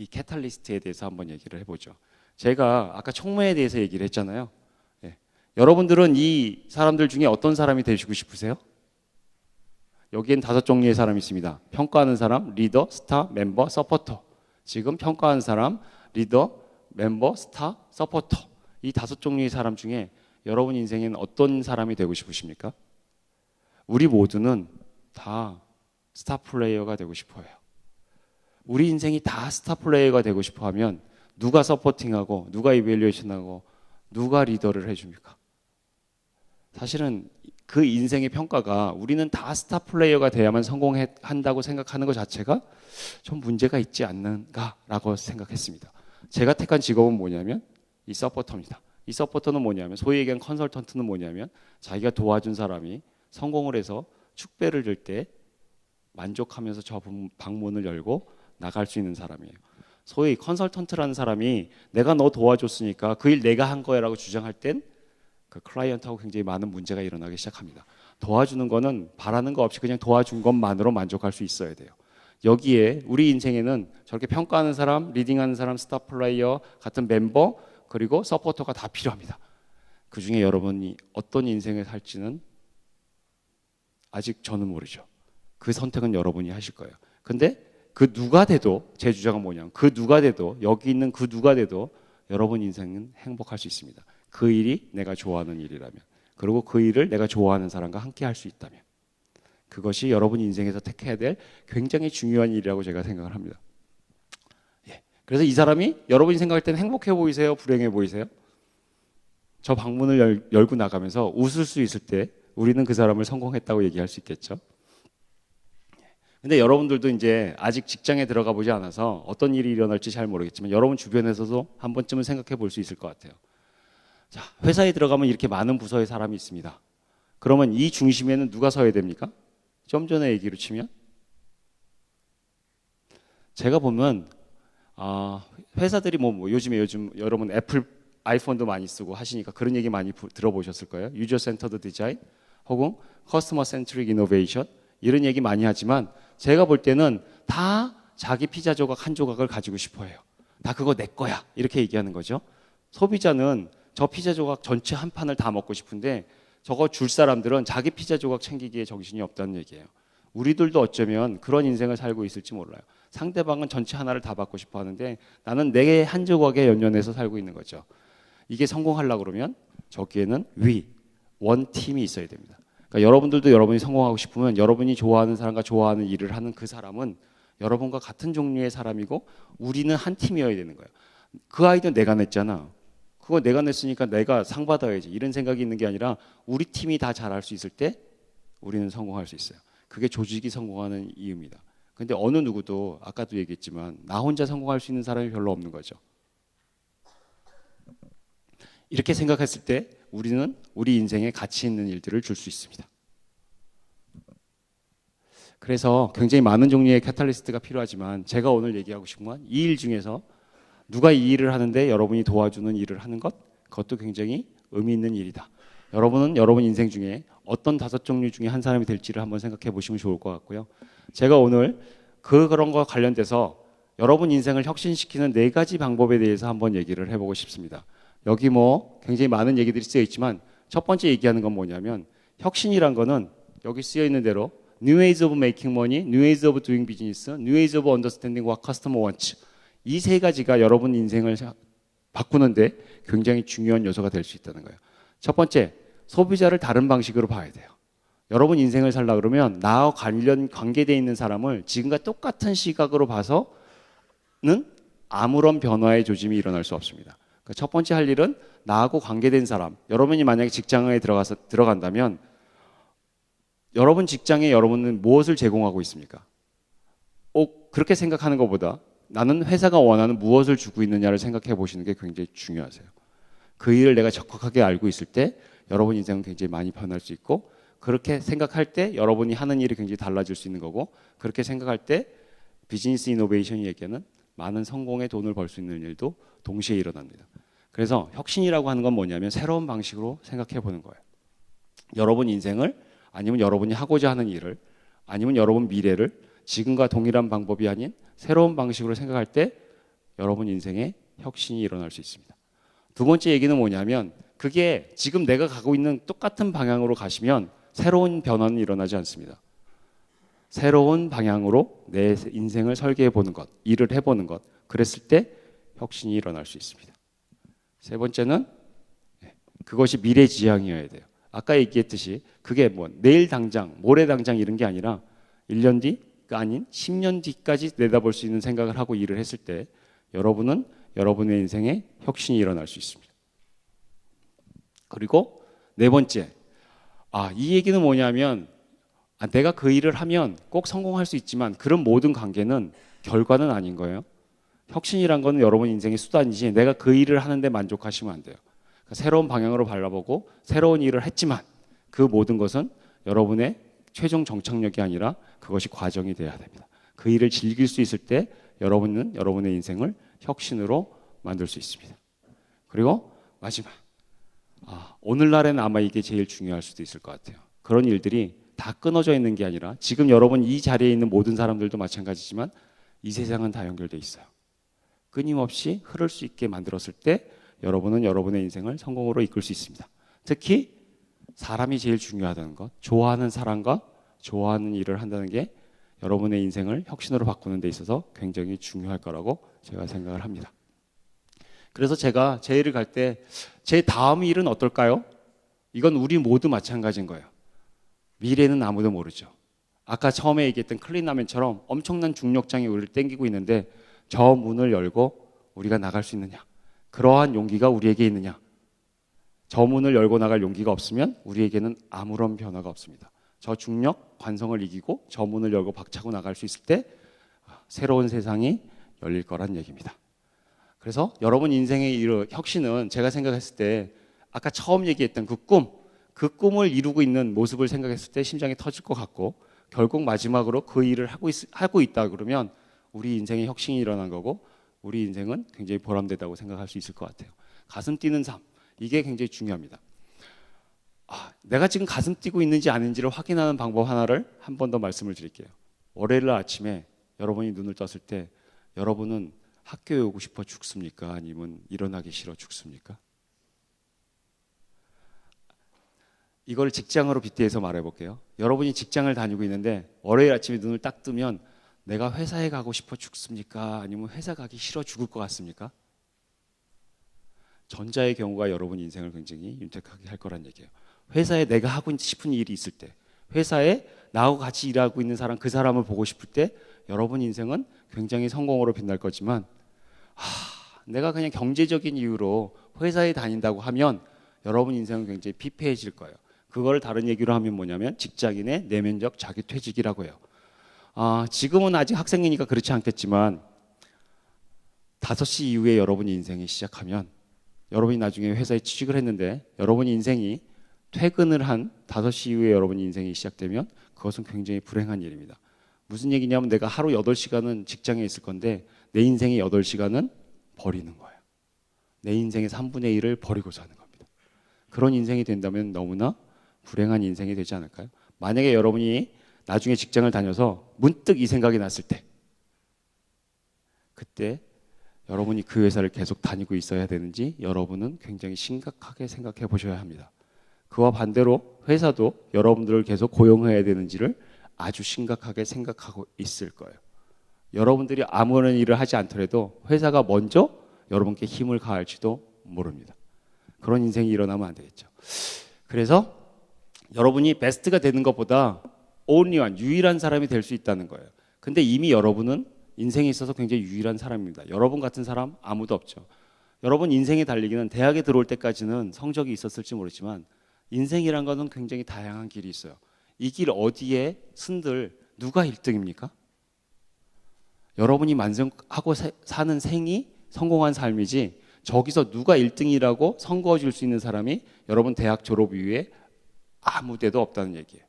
이 캐탈리스트에 대해서 한번 얘기를 해보죠. 제가 아까 총무에 대해서 얘기를 했잖아요. 예. 여러분들은 이 사람들 중에 어떤 사람이 되시고 싶으세요? 여기엔 5종류의 사람이 있습니다. 평가하는 사람, 리더, 스타, 멤버, 서포터. 지금 평가하는 사람, 리더, 멤버, 스타, 서포터. 이 5종류의 사람 중에 여러분 인생에는 어떤 사람이 되고 싶으십니까? 우리 모두는 다 스타 플레이어가 되고 싶어요. 우리 인생이 다 스타 플레이어가 되고 싶어 하면 누가 서포팅하고 누가 이밸류에이션하고 누가 리더를 해줍니까? 사실은 그 인생의 평가가 우리는 다 스타 플레이어가 돼야만 성공한다고 생각하는 것 자체가 좀 문제가 있지 않는가라고 생각했습니다. 제가 택한 직업은 뭐냐면 이 서포터입니다. 이 서포터는 뭐냐면 소위 얘기한 컨설턴트는 뭐냐면 자기가 도와준 사람이 성공을 해서 축배를 들 때 만족하면서 저 방문을 열고 나갈 수 있는 사람이에요. 소위 컨설턴트라는 사람이 내가 너 도와줬으니까 그 일 내가 한 거야라고 주장할 땐 그 클라이언트하고 굉장히 많은 문제가 일어나기 시작합니다. 도와주는 거는 바라는 거 없이 그냥 도와준 것만으로 만족할 수 있어야 돼요. 여기에 우리 인생에는 저렇게 평가하는 사람, 리딩하는 사람, 스타 플레이어 같은 멤버 그리고 서포터가 다 필요합니다. 그 중에 여러분이 어떤 인생을 살지는 아직 저는 모르죠. 그 선택은 여러분이 하실 거예요. 근데 그 누가 돼도 제 주장은 뭐냐면 그 누가 돼도 여기 있는 그 누가 돼도 여러분 인생은 행복할 수 있습니다. 그 일이 내가 좋아하는 일이라면 그리고 그 일을 내가 좋아하는 사람과 함께 할 수 있다면 그것이 여러분 인생에서 택해야 될 굉장히 중요한 일이라고 제가 생각을 합니다. 예. 그래서 이 사람이 여러분이 생각할 때는 행복해 보이세요? 불행해 보이세요? 저 방문을 열고 나가면서 웃을 수 있을 때 우리는 그 사람을 성공했다고 얘기할 수 있겠죠. 근데 여러분들도 이제 아직 직장에 들어가 보지 않아서 어떤 일이 일어날지 잘 모르겠지만 여러분 주변에서도 한 번쯤은 생각해 볼 수 있을 것 같아요. 자, 회사에 들어가면 이렇게 많은 부서의 사람이 있습니다. 그러면 이 중심에는 누가 서야 됩니까? 좀 전에 얘기로 치면 제가 보면 회사들이 요즘 여러분 애플 아이폰도 많이 쓰고 하시니까 그런 얘기 많이 들어보셨을 거예요. 유저 센터드 디자인 혹은 커스터머 센트릭 이노베이션 이런 얘기 많이 하지만 제가 볼 때는 다 자기 피자 조각 한 조각을 가지고 싶어 해요. 다 그거 내 거야 이렇게 얘기하는 거죠. 소비자는 저 피자 조각 전체 한 판을 다 먹고 싶은데 저거 줄 사람들은 자기 피자 조각 챙기기에 정신이 없다는 얘기예요. 우리들도 어쩌면 그런 인생을 살고 있을지 몰라요. 상대방은 전체 하나를 다 받고 싶어 하는데 나는 내 한 조각에 연연해서 살고 있는 거죠. 이게 성공하려고 그러면 저기에는 원팀이 있어야 됩니다. 그러니까 여러분들도 여러분이 성공하고 싶으면 여러분이 좋아하는 사람과 좋아하는 일을 하는 그 사람은 여러분과 같은 종류의 사람이고 우리는 한 팀이어야 되는 거예요. 그 아이디어 내가 냈잖아. 그거 내가 냈으니까 내가 상 받아야지. 이런 생각이 있는 게 아니라 우리 팀이 다 잘할 수 있을 때 우리는 성공할 수 있어요. 그게 조직이 성공하는 이유입니다. 근데 어느 누구도 아까도 얘기했지만 나 혼자 성공할 수 있는 사람이 별로 없는 거죠. 이렇게 생각했을 때 우리는 우리 인생에 가치 있는 일들을 줄 수 있습니다. 그래서 굉장히 많은 종류의 캐탈리스트가 필요하지만 제가 오늘 얘기하고 싶은 건 이 일 중에서 누가 이 일을 하는데 여러분이 도와주는 일을 하는 것 그것도 굉장히 의미 있는 일이다. 여러분은 여러분 인생 중에 어떤 5종류 중에 한 사람이 될지를 한번 생각해 보시면 좋을 것 같고요. 제가 오늘 그런 거 관련돼서 여러분 인생을 혁신시키는 4가지 방법에 대해서 한번 얘기를 해보고 싶습니다. 여기 굉장히 많은 얘기들이 쓰여 있지만 첫 번째 얘기하는 건 뭐냐면 혁신이란 거는 여기 쓰여 있는 대로 New ways of making money, New ways of doing business, New ways of understanding what customer wants 이 3가지가 여러분 인생을 바꾸는데 굉장히 중요한 요소가 될 수 있다는 거예요. 첫 번째, 소비자를 다른 방식으로 봐야 돼요. 여러분 인생을 살라 그러면 나와 관계되어 있는 사람을 지금과 똑같은 시각으로 봐서는 아무런 변화의 조짐이 일어날 수 없습니다. 그러니까 첫 번째 할 일은 나하고 관계된 사람, 여러분이 만약에 직장에 들어간다면 여러분 직장에 여러분은 무엇을 제공하고 있습니까? 그렇게 생각하는 것보다 나는 회사가 원하는 무엇을 주고 있느냐를 생각해 보시는 게 굉장히 중요하세요. 그 일을 내가 적확하게 알고 있을 때 여러분 인생은 굉장히 많이 변할 수 있고 그렇게 생각할 때 여러분이 하는 일이 굉장히 달라질 수 있는 거고 그렇게 생각할 때 비즈니스 이노베이션이 얘기하는 많은 성공의 돈을 벌 수 있는 일도 동시에 일어납니다. 그래서 혁신이라고 하는 건 뭐냐면 새로운 방식으로 생각해 보는 거예요. 여러분 인생을 아니면 여러분이 하고자 하는 일을 아니면 여러분 미래를 지금과 동일한 방법이 아닌 새로운 방식으로 생각할 때 여러분 인생에 혁신이 일어날 수 있습니다. 두 번째 얘기는 뭐냐면 그게 지금 내가 가고 있는 똑같은 방향으로 가시면 새로운 변화는 일어나지 않습니다. 새로운 방향으로 내 인생을 설계해 보는 것, 일을 해보는 것, 그랬을 때 혁신이 일어날 수 있습니다. 세 번째는 그것이 미래지향이어야 돼요. 아까 얘기했듯이 그게 뭐 내일 당장, 모레 당장 이런 게 아니라 1년 뒤가 아닌 10년 뒤까지 내다볼 수 있는 생각을 하고 일을 했을 때 여러분은 여러분의 인생에 혁신이 일어날 수 있습니다. 그리고 네 번째, 이 얘기는 뭐냐면 내가 그 일을 하면 꼭 성공할 수 있지만 그런 모든 관계는 결과는 아닌 거예요. 혁신이란 거는 여러분 인생의 수단이지 내가 그 일을 하는데 만족하시면 안 돼요. 그러니까 새로운 방향으로 발라보고 새로운 일을 했지만 그 모든 것은 여러분의 최종 정착력이 아니라 그것이 과정이 돼야 됩니다. 그 일을 즐길 수 있을 때 여러분은 여러분의 인생을 혁신으로 만들 수 있습니다. 그리고 마지막, 오늘날에는 아마 이게 제일 중요할 수도 있을 것 같아요. 그런 일들이 다 끊어져 있는 게 아니라 지금 여러분 이 자리에 있는 모든 사람들도 마찬가지지만 이 세상은 다 연결돼 있어요. 끊임없이 흐를 수 있게 만들었을 때 여러분은 여러분의 인생을 성공으로 이끌 수 있습니다. 특히 사람이 제일 중요하다는 것, 좋아하는 사람과 좋아하는 일을 한다는 게 여러분의 인생을 혁신으로 바꾸는 데 있어서 굉장히 중요할 거라고 제가 생각을 합니다. 그래서 제가 제 일을 갈 때 제 다음 일은 어떨까요? 이건 우리 모두 마찬가지인 거예요. 미래는 아무도 모르죠. 아까 처음에 얘기했던 클린라맨처럼 엄청난 중력장이 우리를 땡기고 있는데 저 문을 열고 우리가 나갈 수 있느냐? 그러한 용기가 우리에게 있느냐? 저 문을 열고 나갈 용기가 없으면 우리에게는 아무런 변화가 없습니다. 저 중력 관성을 이기고 저 문을 열고 박차고 나갈 수 있을 때 새로운 세상이 열릴 거란 얘기입니다. 그래서 여러분 인생의 혁신은 제가 생각했을 때 아까 처음 얘기했던 그 꿈을 이루고 있는 모습을 생각했을 때 심장이 터질 것 같고 결국 마지막으로 그 일을 하고 있다 그러면 우리 인생의 혁신이 일어난 거고 우리 인생은 굉장히 보람되다고 생각할 수 있을 것 같아요. 가슴 뛰는 삶, 이게 굉장히 중요합니다. 내가 지금 가슴 뛰고 있는지 아닌지를 확인하는 방법 하나를 한 번 더 말씀을 드릴게요. 월요일 날 아침에 여러분이 눈을 떴을 때 여러분은 학교에 오고 싶어 죽습니까? 아니면 일어나기 싫어 죽습니까? 이걸 직장으로 빗대서 말해볼게요. 여러분이 직장을 다니고 있는데 월요일 아침에 눈을 딱 뜨면 내가 회사에 가고 싶어 죽습니까? 아니면 회사 가기 싫어 죽을 것 같습니까? 전자의 경우가 여러분 인생을 굉장히 윤택하게 할 거란 얘기예요. 회사에 내가 하고 싶은 일이 있을 때, 회사에 나하고 같이 일하고 있는 사람, 그 사람을 보고 싶을 때 여러분 인생은 굉장히 성공으로 빛날 거지만 내가 그냥 경제적인 이유로 회사에 다닌다고 하면 여러분 인생은 굉장히 피폐해질 거예요. 그걸 다른 얘기로 하면 뭐냐면 직장인의 내면적 자기퇴직이라고 해요. 지금은 아직 학생이니까 그렇지 않겠지만 5시 이후에 여러분이 인생이 시작하면 여러분이 나중에 회사에 취직을 했는데 여러분이 인생이 퇴근을 한 5시 이후에 여러분이 인생이 시작되면 그것은 굉장히 불행한 일입니다. 무슨 얘기냐면 내가 하루 8시간은 직장에 있을 건데 내 인생의 8시간은 버리는 거예요. 내 인생의 3분의 1을 버리고 사는 겁니다. 그런 인생이 된다면 너무나 불행한 인생이 되지 않을까요? 만약에 여러분이 나중에 직장을 다녀서 문득 이 생각이 났을 때 그때 여러분이 그 회사를 계속 다니고 있어야 되는지 여러분은 굉장히 심각하게 생각해 보셔야 합니다. 그와 반대로 회사도 여러분들을 계속 고용해야 되는지를 아주 심각하게 생각하고 있을 거예요. 여러분들이 아무런 일을 하지 않더라도 회사가 먼저 여러분께 힘을 가할지도 모릅니다. 그런 인생이 일어나면 안 되겠죠. 그래서 여러분이 베스트가 되는 것보다 only one, 유일한 사람이 될 수 있다는 거예요. 근데 이미 여러분은 인생에 있어서 굉장히 유일한 사람입니다. 여러분 같은 사람 아무도 없죠. 여러분 인생의 달리기는 대학에 들어올 때까지는 성적이 있었을지 모르지만 인생이란 것은 굉장히 다양한 길이 있어요. 이 길 어디에 쓴들 누가 1등입니까? 여러분이 만족하고 사는 생이 성공한 삶이지 저기서 누가 1등이라고 선거해 줄 수 있는 사람이 여러분 대학 졸업 이후에 아무 데도 없다는 얘기예요.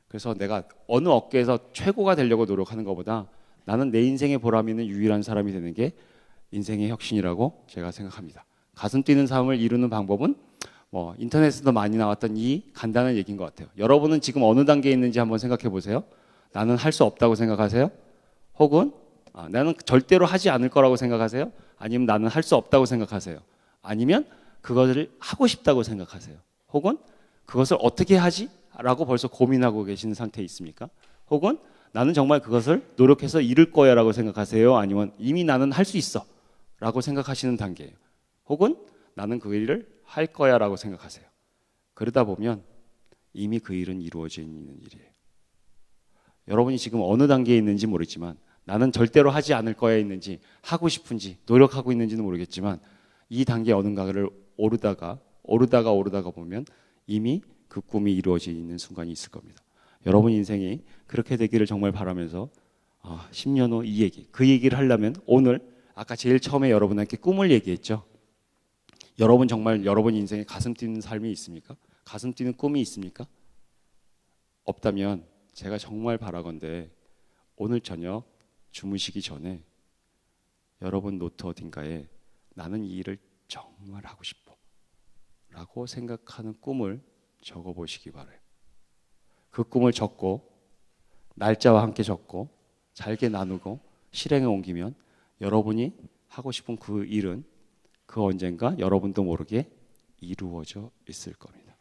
그래서 내가 어느 업계에서 최고가 되려고 노력하는 것보다 나는 내 인생의 보람 있는 유일한 사람이 되는 게 인생의 혁신이라고 제가 생각합니다. 가슴 뛰는 삶을 이루는 방법은 인터넷에도 많이 나왔던 이 간단한 얘기인 것 같아요. 여러분은 지금 어느 단계에 있는지 한번 생각해 보세요. 나는 할 수 없다고 생각하세요? 혹은 나는 절대로 하지 않을 거라고 생각하세요? 아니면 나는 할 수 없다고 생각하세요? 아니면 그것을 하고 싶다고 생각하세요? 혹은 그것을 어떻게 하지? 라고 벌써 고민하고 계시는 상태에 있습니까? 혹은 나는 정말 그것을 노력해서 이룰 거야 라고 생각하세요? 아니면 이미 나는 할 수 있어 라고 생각하시는 단계예요. 혹은 나는 그 일을 할 거야 라고 생각하세요. 그러다 보면 이미 그 일은 이루어져 있는 일이에요. 여러분이 지금 어느 단계에 있는지 모르지만 나는 절대로 하지 않을 거야 있는지 하고 싶은지 노력하고 있는지는 모르겠지만 이 단계 어딘가를 오르다가 보면 이미 그 꿈이 이루어져 있는 순간이 있을 겁니다. 여러분 인생이 그렇게 되기를 정말 바라면서 10년 후 이 얘기, 그 얘기를 하려면 오늘 아까 제일 처음에 여러분한테 꿈을 얘기했죠. 여러분 정말 여러분 인생에 가슴 뛰는 삶이 있습니까? 가슴 뛰는 꿈이 있습니까? 없다면 제가 정말 바라건대 오늘 저녁 주무시기 전에 여러분 노트 어딘가에 나는 이 일을 정말 하고 싶어 라고 생각하는 꿈을 적어보시기 바라요. 그 꿈을 적고 날짜와 함께 적고 잘게 나누고 실행에 옮기면 여러분이 하고 싶은 그 일은 그 언젠가 여러분도 모르게 이루어져 있을 겁니다.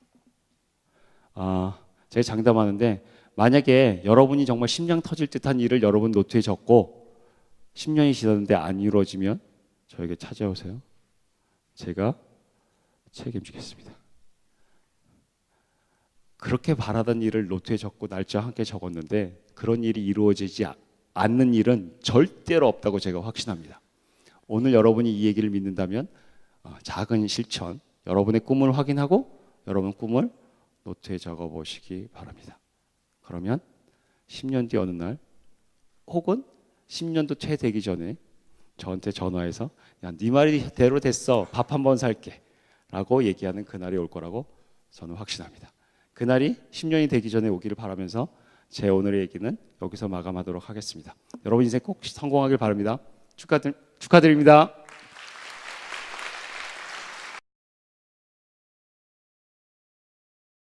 제가 장담하는데 만약에 여러분이 정말 심장 터질 듯한 일을 여러분 노트에 적고 10년이 지났는데 안 이루어지면 저에게 찾아오세요. 제가 책임지겠습니다. 그렇게 바라던 일을 노트에 적고 날짜와 함께 적었는데 그런 일이 이루어지지 않는 일은 절대로 없다고 제가 확신합니다. 오늘 여러분이 이 얘기를 믿는다면 작은 실천, 여러분의 꿈을 확인하고 여러분 꿈을 노트에 적어보시기 바랍니다. 그러면 10년 뒤 어느 날 혹은 10년도 채 되기 전에 저한테 전화해서 야, 네 말이대로 됐어. 밥 한 번 살게 라고 얘기하는 그날이 올 거라고 저는 확신합니다. 그날이 10년이 되기 전에 오기를 바라면서 제 오늘의 얘기는 여기서 마감하도록 하겠습니다. 여러분 인생 꼭 성공하길 바랍니다. 축하드립니다.